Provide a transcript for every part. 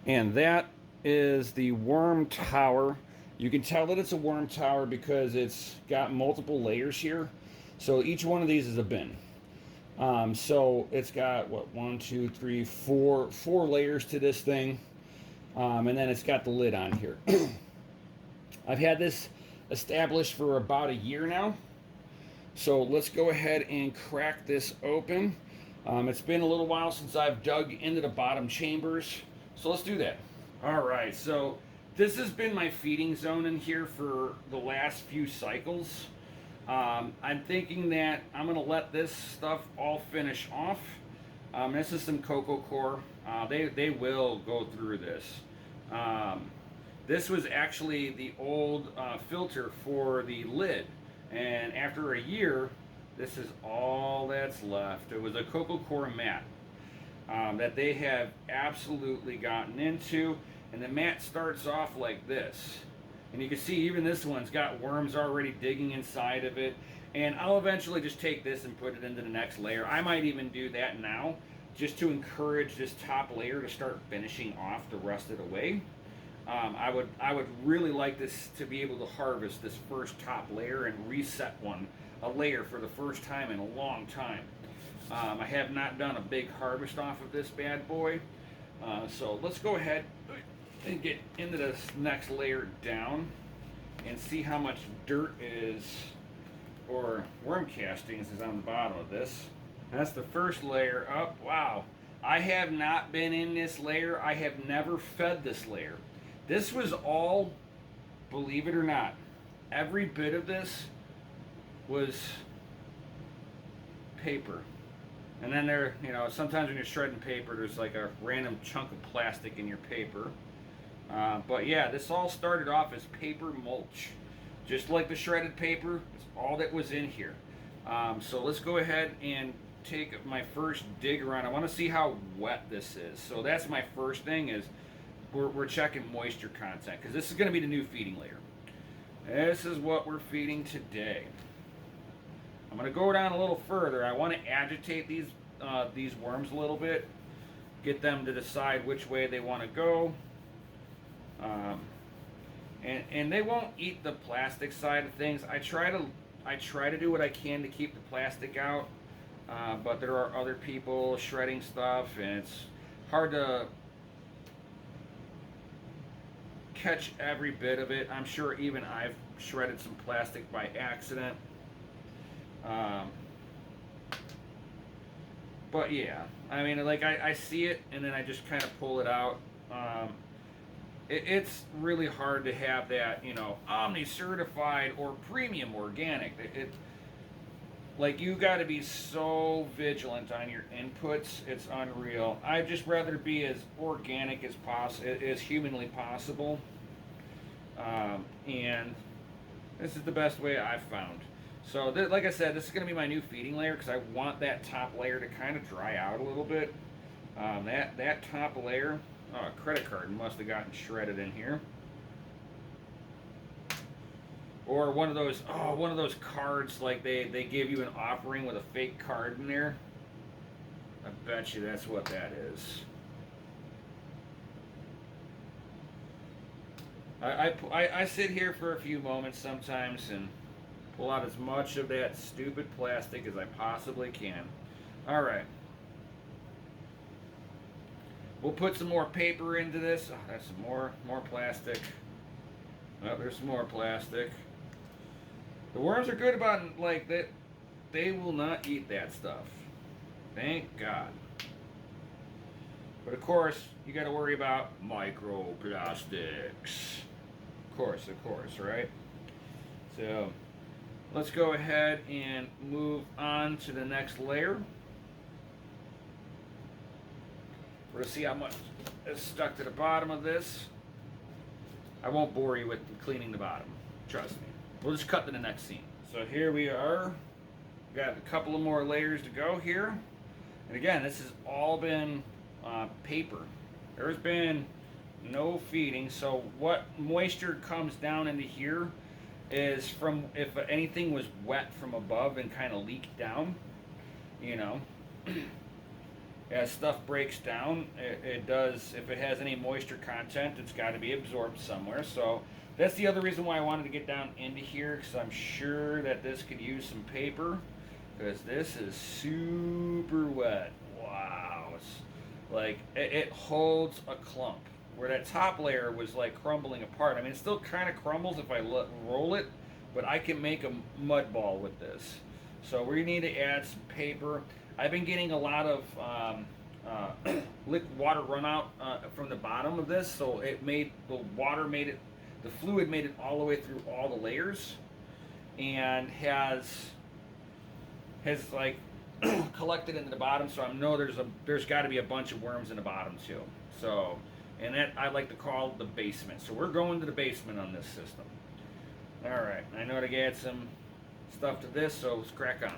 And that is the worm tower. You can tell that it's a worm tower because it's got multiple layers here. So each one of these is a bin. So it's got what, one, two, three, four layers to this thing, and then it's got the lid on here. I've had this established for about a year now. So let's go ahead and crack this open. It's been a little while since I've dug into the bottom chambers, so let's do that. All right, so this has been my feeding zone in here for the last few cycles. I'm thinking that I'm going to let this stuff all finish off. This is some Coco Core. They will go through this. This was actually the old filter for the lid. And after a year, this is all that's left. It was a Coco Core mat that they have absolutely gotten into. And the mat starts off like this. And you can see even this one's got worms already digging inside of it. And I'll eventually just take this and put it into the next layer. I might even do that now just to encourage this top layer to start finishing off the rest of the way. I would really like this to be able to harvest this first top layer and reset a layer for the first time in a long time. I have not done a big harvest off of this bad boy. So let's go ahead and get into this next layer down and see how much dirt is, or worm castings is on the bottom of this. That's the first layer up. Wow. I have not been in this layer. I have never fed this layer. This was all, believe it or not, every bit of this was paper. And then there, sometimes when you're shredding paper, there's like a random chunk of plastic in your paper. But yeah, this all started off as paper mulch. Just like the shredded paper, it's all that was in here. So let's go ahead and take my first dig around. I want to see how wet this is. So that's my first thing is we're checking moisture content because this is going to be the new feeding layer. This is what we're feeding today. I'm going to go down a little further. I want to agitate these worms a little bit, get them to decide which way they want to go. And they won't eat the plastic side of things. I try to do what I can to keep the plastic out, but there are other people shredding stuff, and it's hard to catch every bit of it. I'm sure even I've shredded some plastic by accident. But yeah, I mean, like I see it and then I just kind of pull it out. It's really hard to have that, Omni certified or premium organic. Like you got to be so vigilant on your inputs. It's unreal. I'd just rather be as organic as possible, as humanly possible. And this is the best way I've found. So, like I said, this is going to be my new feeding layer because I want that top layer to kind of dry out a little bit. That top layer, a credit card must have gotten shredded in here. Or one of those cards like they give you an offering with a fake card in there. I bet you that's what that is. I sit here for a few moments sometimes and pull out as much of that stupid plastic as I possibly can. All right. We'll put some more paper into this. Oh, that's some more plastic. Oh, there's some more plastic. The worms are good about like that. They will not eat that stuff. Thank God. But of course, you got to worry about microplastics. Of course, right? So, let's go ahead and move on to the next layer. We're going to see how much is stuck to the bottom of this. I won't bore you with cleaning the bottom. Trust me. We'll just cut to the next scene. So here we are. Got a couple of more layers to go here. And again, this has all been paper. There's been no feeding. So what moisture comes down into here is from if anything was wet from above and kind of leaked down, As stuff breaks down, it does, if it has any moisture content, it's got to be absorbed somewhere. So that's the other reason why I wanted to get down into here, because I'm sure that this could use some paper, because this is super wet. Wow. It's like, it holds a clump. Where that top layer was like crumbling apart. I mean, it still kind of crumbles if I roll it, but I can make a mud ball with this. So we need to add some paper. I've been getting a lot of water runout from the bottom of this, so it made the water made it, the fluid made it all the way through all the layers, and has like collected into the bottom. So I know there's got to be a bunch of worms in the bottom too. So, and that I like to call the basement. So we're going to the basement on this system. All right, I know to add some stuff to this, so let's crack on.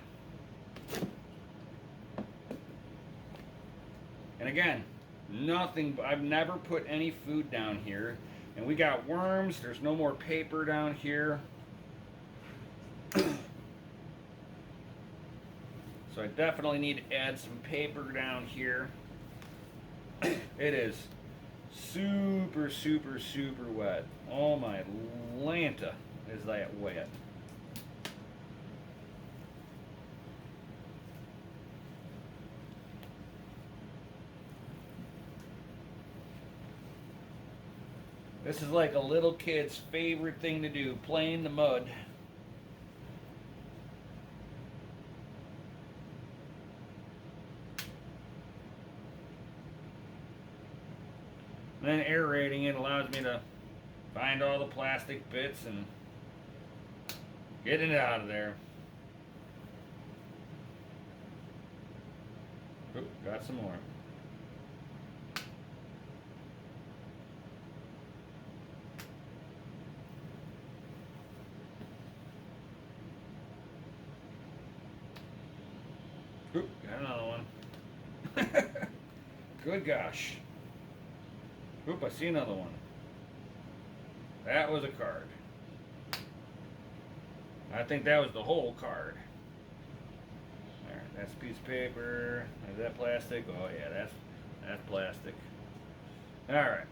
And again, nothing, I've never put any food down here. And we got worms, there's no more paper down here. So I definitely need to add some paper down here. It is super, super, super wet. Oh my Lanta, is that wet. This is like a little kid's favorite thing to do, play in the mud. And then aerating it allows me to find all the plastic bits and get it out of there. Oop, got some more. Oop, got another one. Good gosh. Oop, I see another one. That was a card. I think that was the whole card. Alright, that's a piece of paper. Is that plastic? Oh yeah, that's plastic. Alright.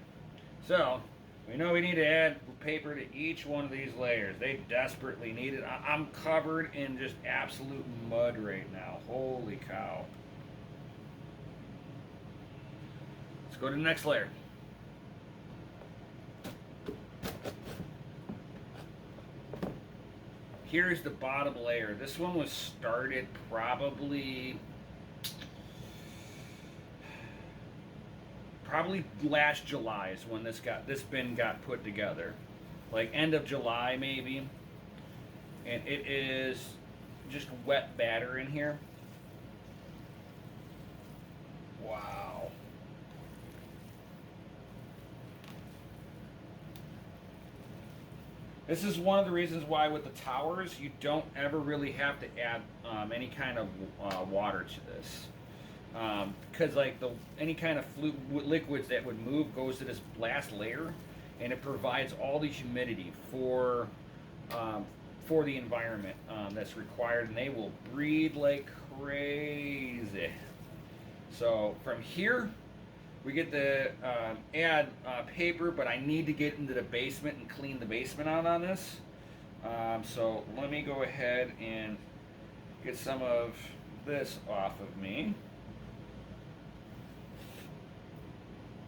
So, we know we need to add paper to each one of these layers. They desperately need it. I'm covered in just absolute mud right now. Holy cow. Let's go to the next layer. Here's the bottom layer. This one was started probably last July is when this bin got put together. Like end of July maybe. And it is just wet batter in here. Wow. This is one of the reasons why with the towers you don't ever really have to add any kind of water to this, because like any kind of liquids that would move goes to this last layer, and it provides all the humidity for the environment that's required, and they will breed like crazy. So from here we get to add paper, but I need to get into the basement and clean the basement out on this. So let me go ahead and get some of this off of me.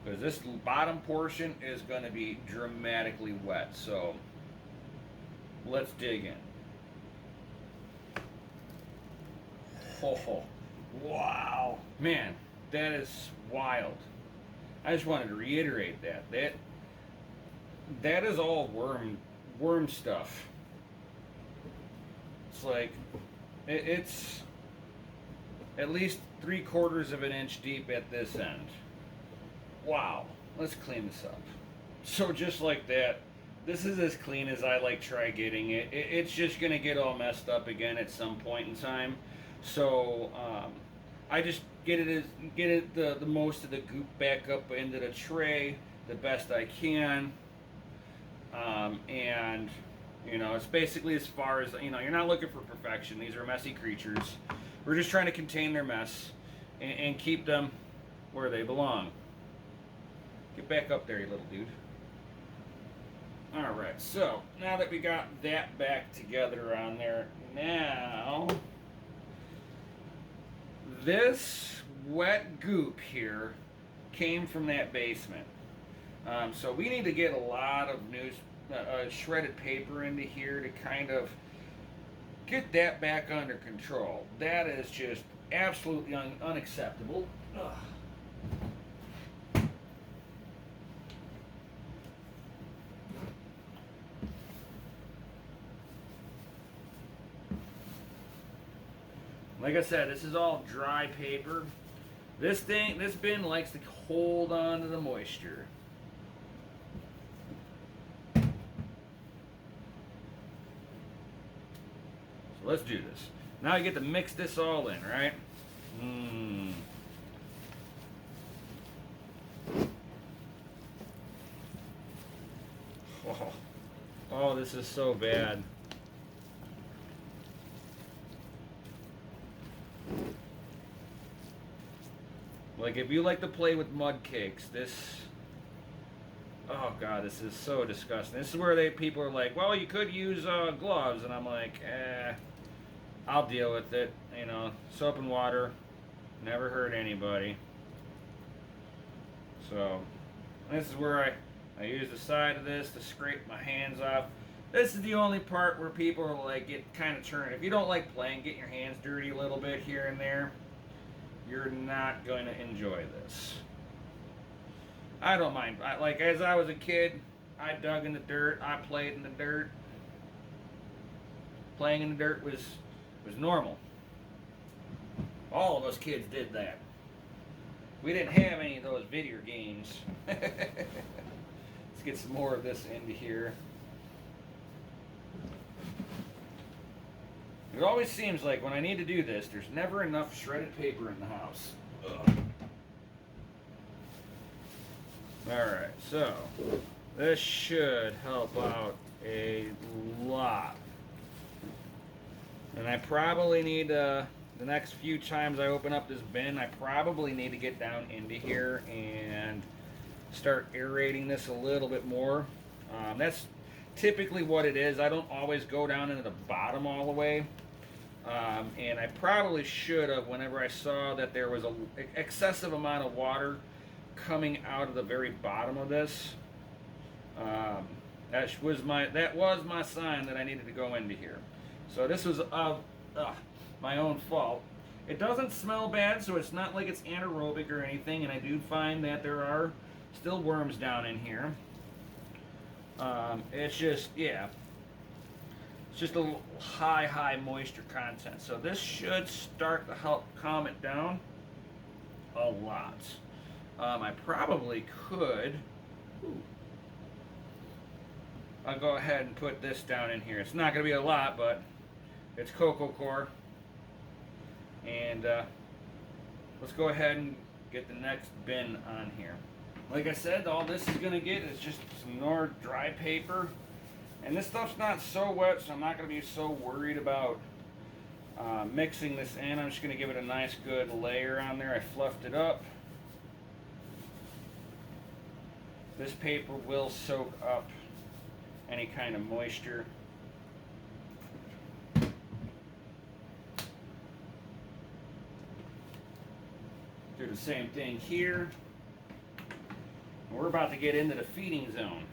Because this bottom portion is going to be dramatically wet. So let's dig in. Oh, wow. Man, that is wild. I just wanted to reiterate that is all worm stuff. It's like it's at least 3/4 of an inch deep at this end. Wow. Let's clean this up. So just like that, this is as clean as I like try getting it. It's just gonna get all messed up again at some point in time. So I just get the most of the goop back up into the tray the best I can, and it's basically as far as you're not looking for perfection. These are messy creatures. We're just trying to contain their mess, and keep them where they belong. Get back up there, you little dude. Alright, so now that we got that back together on there, now this wet goop here came from that basement. So we need to get a lot of shredded paper into here to kind of get that back under control. That is just absolutely unacceptable. Ugh. Like I said, this is all dry paper. This bin likes to hold on to the moisture. So let's do this. Now I get to mix this all in, right? Oh, this is so bad. Like, if you like to play with mud cakes, oh god, this is so disgusting. This is where people are like, well, you could use gloves, and I'm like, I'll deal with it. You know, soap and water, never hurt anybody. So, this is where I use the side of this to scrape my hands off. This is the only part where people are like, get kind of turned. If you don't like playing, getting your hands dirty a little bit here and there, you're not going to enjoy this. I don't mind. Like, as I was a kid, I dug in the dirt. I played in the dirt. Playing in the dirt was normal. All of us kids did that. We didn't have any of those video games. Let's get some more of this into here. It always seems like when I need to do this, there's never enough shredded paper in the house. Alright, so this should help out a lot. And I probably need, the next few times I open up this bin, I probably need to get down into here and start aerating this a little bit more. That's typically what it is. I don't always go down into the bottom all the way. And I probably should have whenever I saw that there was an excessive amount of water coming out of the very bottom of this. That was my sign that I needed to go into here. So this was my own fault. It doesn't smell bad, so it's not like it's anaerobic or anything, and I do find that there are still worms down in here. It's just, yeah. It's just a little high moisture content. So this should start to help calm it down a lot. I probably could. I'll go ahead and put this down in here. It's not going to be a lot, but it's Coco Core. And let's go ahead and get the next bin on here. Like I said, all this is going to get is just some more dry paper. And this stuff's not so wet, so I'm not going to be so worried about mixing this in. I'm just going to give it a nice good layer on there. I fluffed it up. This paper will soak up any kind of moisture. Do the same thing here. We're about to get into the feeding zone.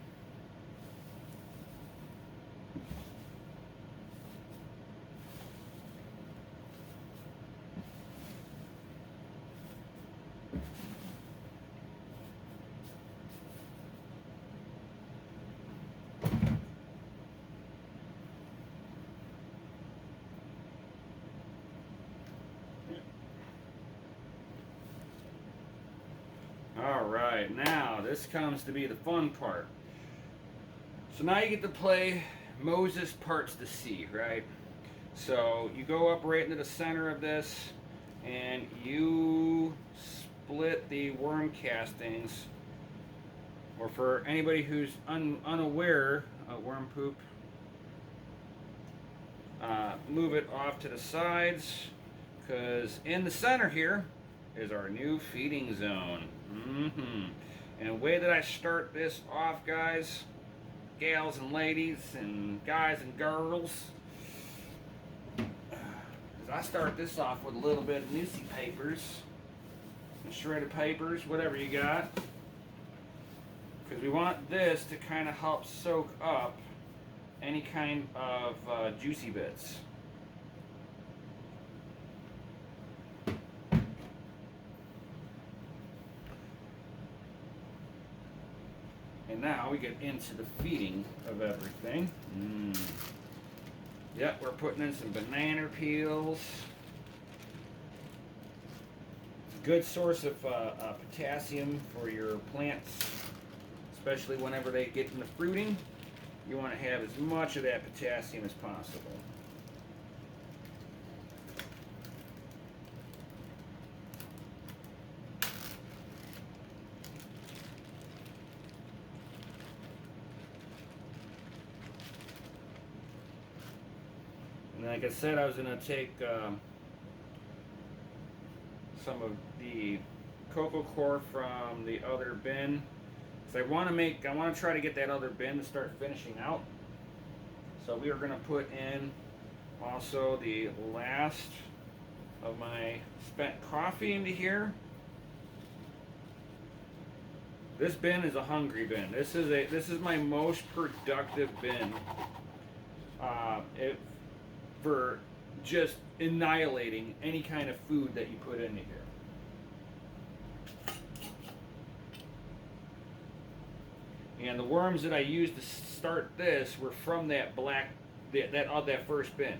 Alright, now this comes to be the fun part. So now you get to play Moses parts the sea, right? So you go up right into the center of this and you split the worm castings, or for anybody who's unaware of worm poop, move it off to the sides, because in the center here is our new feeding zone. And the way that I start this off, guys, gals and ladies and guys and girls, is I start this off with a little bit of newsy papers and shredded papers, whatever you got, because we want this to kind of help soak up any kind of juicy bits. And now we get into the feeding of everything. Yep, we're putting in some banana peels. It's a good source of potassium for your plants, especially whenever they get into fruiting. You want to have as much of that potassium as possible. And like I said, I was going to take some of the cocoa core from the other bin. So I want to try to get that other bin to start finishing out. So we are going to put in also the last of my spent coffee into here. This bin is a hungry bin. This is my most productive bin. For just annihilating any kind of food that you put into here. And the worms that I used to start this were from that that first bin.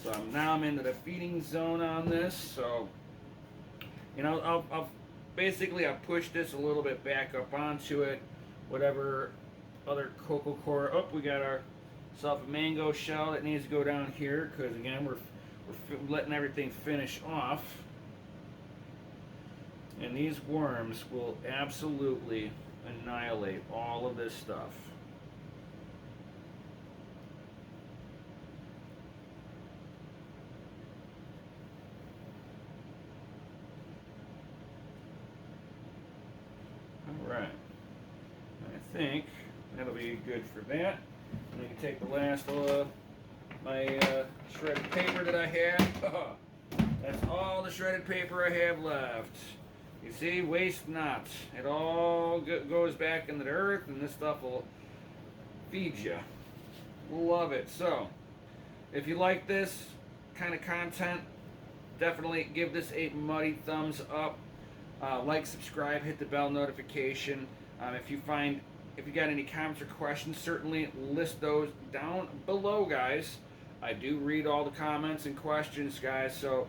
So now I'm into the feeding zone on this. So, you know, I'll push this a little bit back up onto it. Whatever other cocoa core. Oh, we got ourselves a mango shell that needs to go down here because again we're letting everything finish off. And these worms will absolutely annihilate all of this stuff. Alright, I think that'll be good for that. And I can take the last of my shredded paper that I have. That's all the shredded paper I have left. You see, waste not. It all goes back into the earth, and this stuff will feed you. Love it. So, if you like this kind of content, definitely give this a muddy thumbs up. Like, subscribe, hit the bell notification. If you got any comments or questions, certainly list those down below, guys. I do read all the comments and questions, guys. So,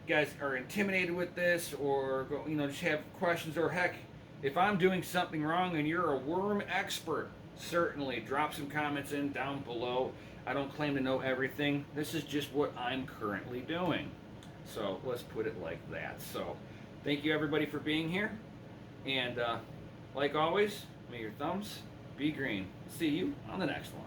guys are intimidated with this, or just have questions, or heck, if I'm doing something wrong and you're a worm expert, certainly drop some comments in down below. I don't claim to know everything. This is just what I'm currently doing. So let's put it like that. So thank you everybody for being here, and like always, may your thumbs be green. See you on the next one.